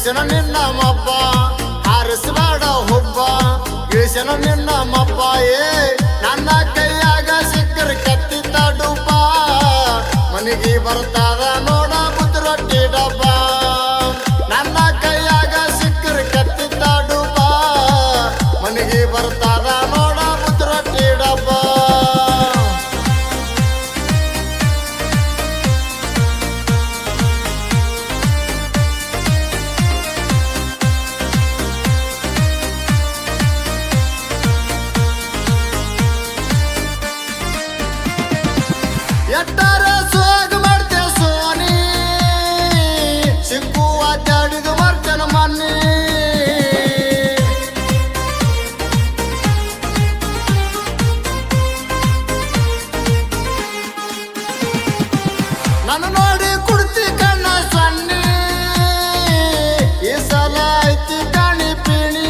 ಇಳಿಸನ ನಿನ್ನ ಮಬ್ಬ ಹಾರಿಸಬೇಡ ಹುಬ್ಬ ಇಳಿಸನ ನಿನ್ನ ಮಬ್ಬ ನನ್ನ ಕೈಯಾಗ ಸಿಕ್ಕರ ಕತ್ತಿತ್ತ ಡುಬ್ಬ ಮನಿಗೆ ಬರ್ತದ ನೋಡ ಬುದ್ಧ ರೊಟ್ಟಿ ಡಬ್ಬ ನನ್ನ ಕೈಯಾಗ ಸಿಕ್ಕರ ಕತ್ತಿತ್ತ ಡುಬ್ಬ ಮನಿಗೆ ಬರ್ತದ ನೋಡ ಬುದ್ಧ ರೊಟ್ಟಿ ಡಬ್ಬ ಎಟ್ಟಾರ ಸೋಗ ಮಾಡ್ತೆ ಸೋನಿ ಸಿಕ್ಕುವ ಜಾಡಿದು ಮರ್ತನ ಮನ್ನಿ ನಾನು ನೋಡಿ ಕುಡ್ತಿ ಕಣ್ಣ ಸೊನ್ನಿ ಈ ಸಲ ಐತಿ ಕಾಣಿ ಪಿಣಿ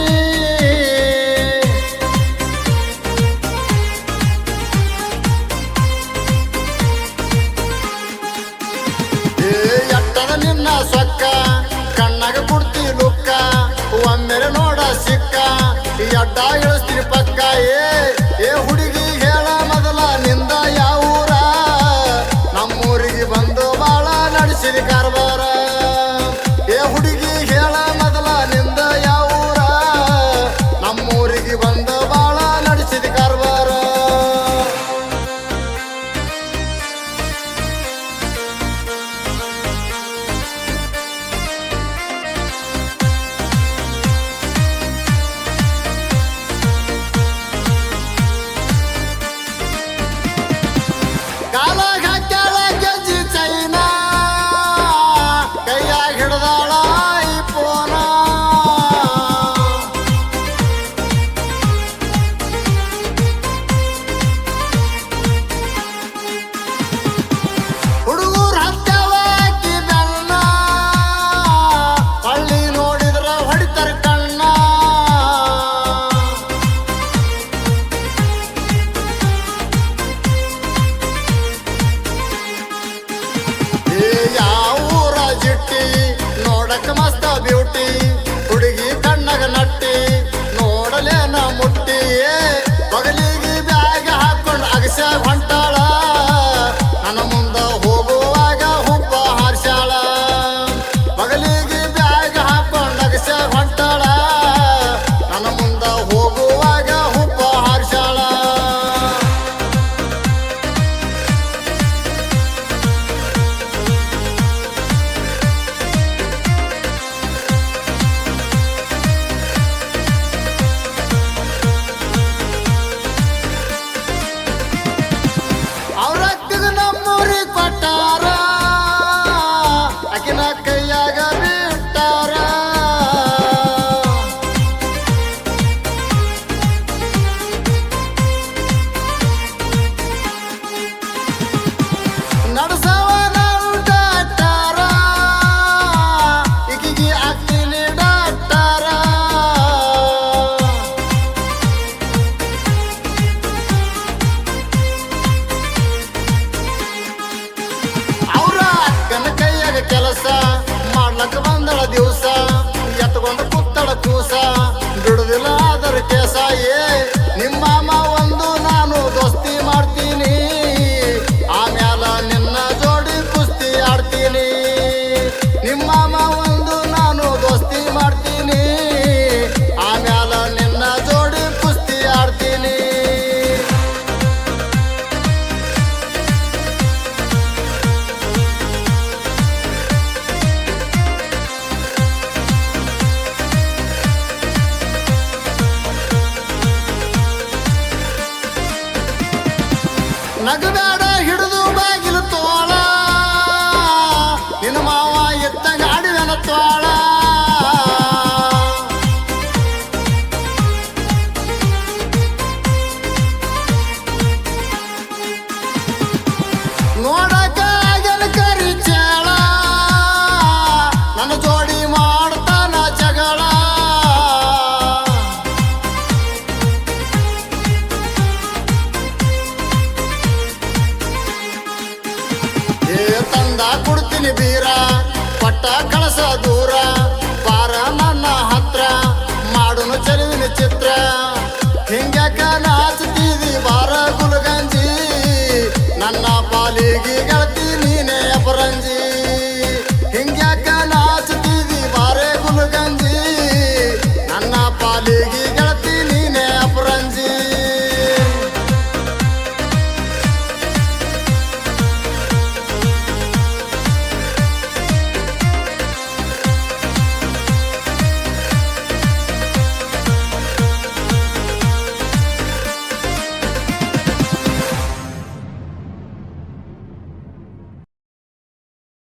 ಎಟ್ಟದ ನಿನ್ನ ಸೊಕ್ಕ ಕಣ್ಣಾಗ ಕುಡ್ತಿ ಲುಕ್ಕ ಒಮ್ಮೆರೆ ನೋಡ ಸಿಕ್ಕ ಅಡ್ಡ ಇಳಿಸ್ತೀನಿ ಪಕ್ಕ ಏ ಹುಡುಗಿ ಹೇಳ ಮೊದಲ ನಿಂದ ಯಾವೂರ ನಮ್ಮೂರಿಗೆ ಬಂದು ಬಾಳ ನಡೆಸಿದ ಕಾರ್ಬಾರ ಏ ಹುಡುಗಿ ಹೇಳ ಮೊದಲ ನಿಂದ ಯಾವೂರ ನಮ್ಮೂರಿಗೆ ಬಂದು ಬಾಳ ನಡೆಸಿದ ಕಾರ್ಬಾರ ಕಾಲಾಗ ಹಾಕ್ಯಾಳ ಗೆಜ್ಜಿ ಚೈನಾ ಕೈಯಾಗ ಹಿಡ್ದಾಳ ಈ ಪೋನ ಹುಡುಗೂರ್ ಹತ್ಯಾವ ಆಕಿ ಬೆನ್ನ ಹಳ್ಳಿ ನೋಡಿದ್ರ ಹೊಡಿತಾರ ಕಣ್ಣ ಯಾವೂರ ಜಿಟ್ಟಿ ನೋಡಕ ಮಸ್ತ ಬ್ಯೂಟಿ ಹುಡುಗಿ ಕಣ್ಣಗ ನಟ್ಟಿ ನೋಡಲೇನ ಮುಟ್ಟಿ ಬಗಲಿಗೆ ಬ್ಯಾಗ್ ಹಾಕೊಂಡು ಅಗಸ್ಯ ಹೊಂಟಾಳ ನನ್ನ ಮುಂದ ಹೋಗುವಾಗ ಹುಬ್ಬ ಹಾರ್ಸ್ಯಾಳ ಬಗಲಿಗೆ ಬ್ಯಾಗ್ ಹಾಕೊಂಡು ಅಗಸ್ಯ ಹೊಂಟಾಳ ನನ್ನ ಮುಂದ ಹೋಗುವಾಗ ಹುಬ್ಬ ಹಾರ್ಸ್ಯಾಳ ಅವ್ರತ್ತಿಗ ನಮ್ಮೂರಿ ಕೊಟ್ಟಾರ ಆಕಿನ ಕೈಯಾಗ ಬಿಟ್ಟಾರ ನಡ್ಸವನ ಡಾಕ್ಟಾರ ಈಕಿಗೆ ಆಗ್ತೀನಿ ಡಾಕ್ಟಾರ ಅವ್ರ ಅಕ್ಕನ ಕೈಯಾಗ ಕೆಲಸ ಮಾಡ್ಲಕ್ಕ ಬಂದಳ ದಿವಸ ಎತ್ಕೊಂಡು ಕುತ್ತಳ ಕೂಸ ಬಿಡುದಿಲ್ಲ ಅದರ ಕೇಸ ನಿಮ್ಮ ಮಾಮ ಒಂದು ನಾನು ದೋಸ್ತಿ ಮಾಡ್ತೀನಿ ಆಮ್ಯಾಲ ನಿನ್ನ ಜೋಡಿ ಕುಸ್ತಿ ಆಡ್ತೀನಿ ನಿಮ್ಮ ಮಾಮ ಒಂದು ನಾನು ದೋಸ್ತಿ ಮಾಡ್ತೀನಿ ಆಮ್ಯಾಲ ನಿನ್ನ ಜೋಡಿ ಕುಸ್ತಿ ಆಡ್ತೀನಿ ನಗಬೇಡ ಹಿಡಿದು ಬಾಗಿಲು ತೋಳ ನಿನ್ನ ಮಾವ ಎತ್ತಂಗ ಆಡಿದನ ತೋಳ ನೋಡಕ ಆಗನ ಕರಿ ಚೇಳ ನನ್ನ ಜೋಡಿ ಮಾಡ್ತಾನ ಜಗಳ ತಂದ ಕೊಡ್ತೀನಿ ಬೀರ ಪಟ್ಟ ಕಳಸ ದೂರ ಪಾರ ಪಾಲಿಗೆ ಗೆಳತಿ